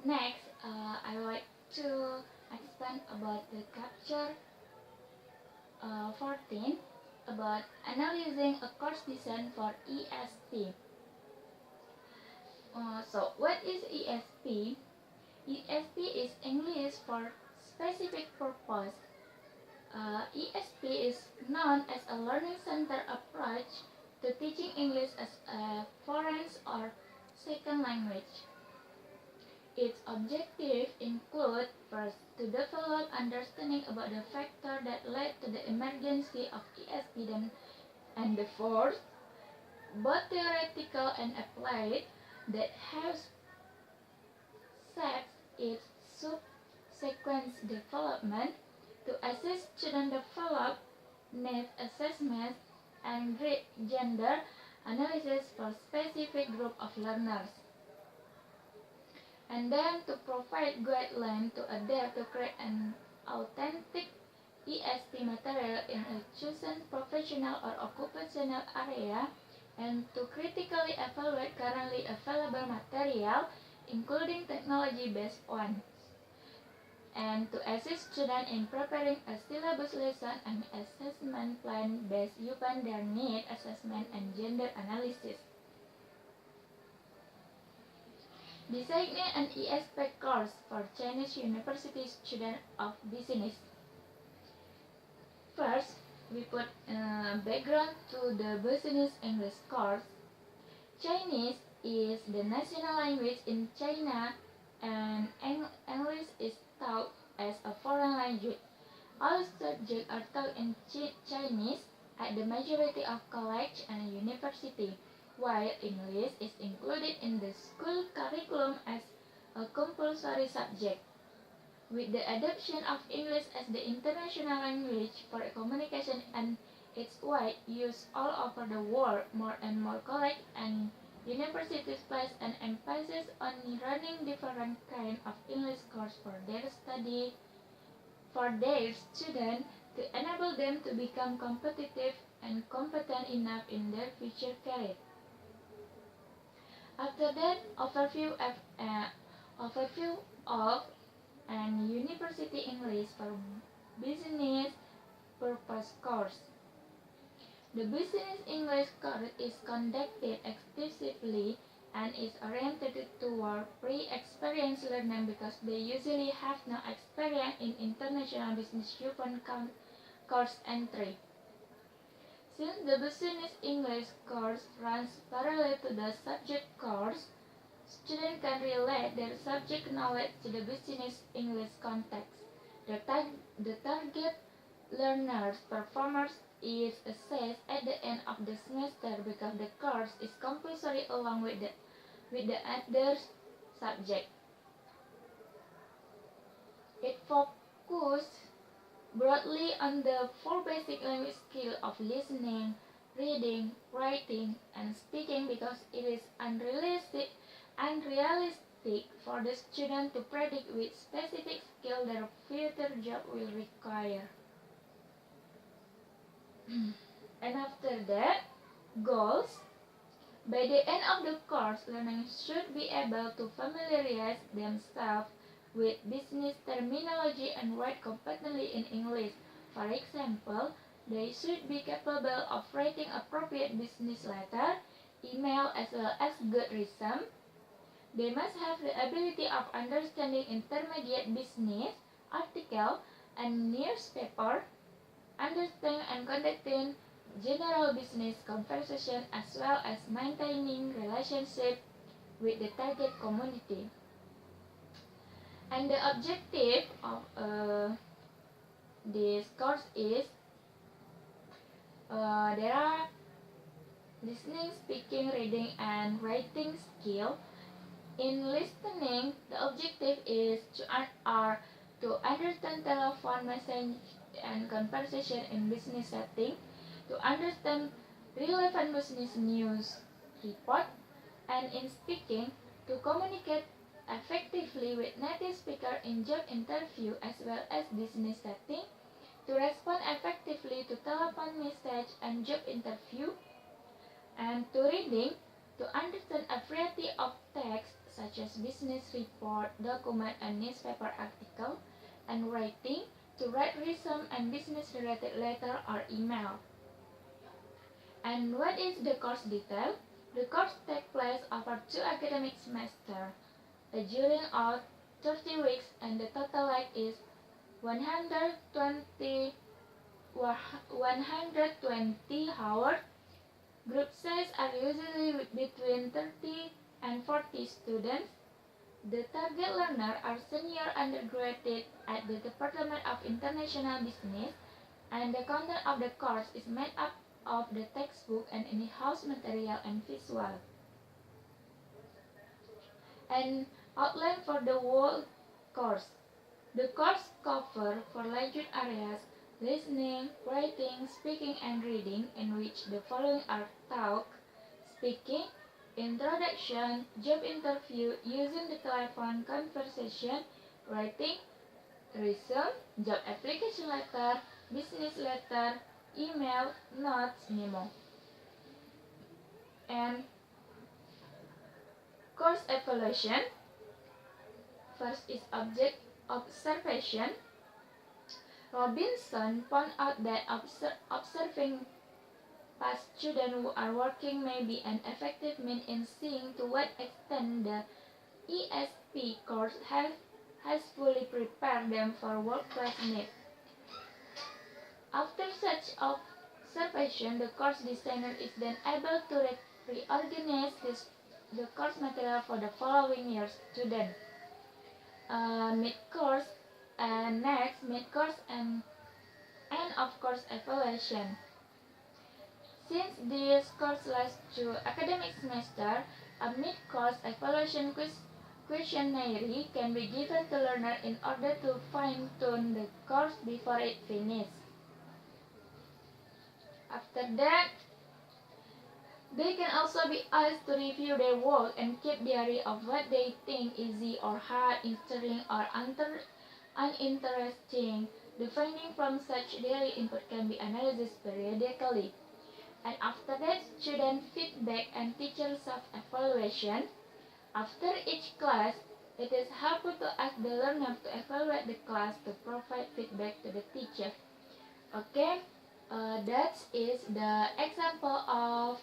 Next, I would like to expand about the chapter 14 about analyzing a course design for ESP. So what is ESP? ESP is English for specific purpose. ESP is known as a learning center approach to teaching English as a foreign or second language. Its objectives include, first, to develop understanding about the factors that led to the emergence of ESP, and the fourth, both theoretical and applied, that have shaped its subsequent development to assist students develop needs assessment and gender analysis for specific group of learners, and then to provide guidelines to adapt to create an authentic ESP material in a chosen professional or occupational area, and to critically evaluate currently available material, including technology-based ones, and to assist students in preparing a syllabus lesson and assessment plan based upon their need assessment and gender analysis. Designing an ESP course for Chinese university students of business. First, we put background to the business English course. Chinese is the national language in China, and English is taught as a foreign language. All subjects are taught in Chinese at the majority of college and university, while English is included in the school curriculum as a compulsory subject. With the adoption of English as the international language for communication and its wide use all over the world, more and more colleges and universities place an emphasis on running different kinds of English courses for their students to enable them to become competitive and competent enough in their future career. After that, overview of an university English for business purpose course. The business English course is conducted exclusively and is oriented toward pre-experienced learners because they usually have no experience in international business upon course entry. Since the business English course runs parallel to the subject course, students can relate their subject knowledge to the business English context. The target learner's performance is assessed at the end of the semester because the course is compulsory along with the other subject. It focuses broadly on the four basic language skills of listening, reading, writing, and speaking because it is unrealistic for the student to predict which specific skill their future job will require. And after that, goals. By the end of the course, learners should be able to familiarize themselves with business terminology and write competently in English. For example, they should be capable of writing appropriate business letter, email, as well as good resume. They must have the ability of understanding intermediate business, article, and newspaper, understanding and conducting general business conversation, as well as maintaining relationship with the target community. And the objective of this course is there are listening, speaking, reading, and writing skill. In listening, the objective is to understand telephone message and conversation in business setting, to understand relevant business news report, and in speaking, to communicate effectively with native speaker in job interview as well as business setting, to respond effectively to telephone message and job interview, and to reading, to understand a variety of text such as business report, document, and newspaper article, and writing, to write resume and business-related letter or email. And what is the course detail? The course takes place over 2 academic semesters, during all 30 weeks, and the total length is 120 hours. Group size are usually between 30 and 40 students. The target learner are senior undergraduate at the Department of International Business, and the content of the course is made up of the textbook and in-house material and visual. And outline for the whole course. The course covers 4 language areas: listening, writing, speaking, and reading, in which the following are talk, speaking, introduction, job interview, using the telephone conversation, writing, resume, job application letter, business letter, email, notes, memo. And course evaluation. First is object observation. Robinson found out that observing past students who are working may be an effective means in seeing to what extent the ESP course has fully prepared them for workplace needs. After such observation, the course designer is then able to reorganize the course material for the following year's student. Mid-course, and next mid-course and end of course evaluation. Since this course lasts 2 academic semesters, a mid-course evaluation questionnaire can be given to learner in order to fine-tune the course before it finishes. After that, they can also be asked to review their work and keep diary of what they think easy or hard, interesting or uninteresting. The findings from such daily input can be analyzed periodically. And after that, student feedback and teacher self-evaluation. After each class, it is helpful to ask the learner to evaluate the class to provide feedback to the teacher. Okay, that is the example of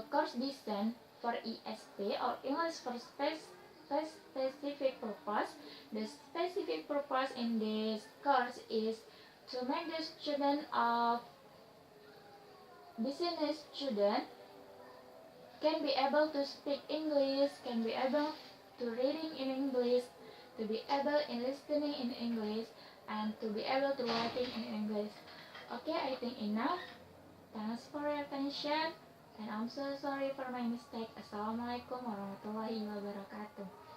course design for ESP, or English for specific purpose. The specific purpose in this course is to make the student of business student can be able to speak English, can be able to reading in English, to be able in listening in English, and to be able to writing in English. Okay, I think enough. Thanks for your attention, and I'm so sorry for my mistake. Assalamualaikum warahmatullahi wabarakatuh.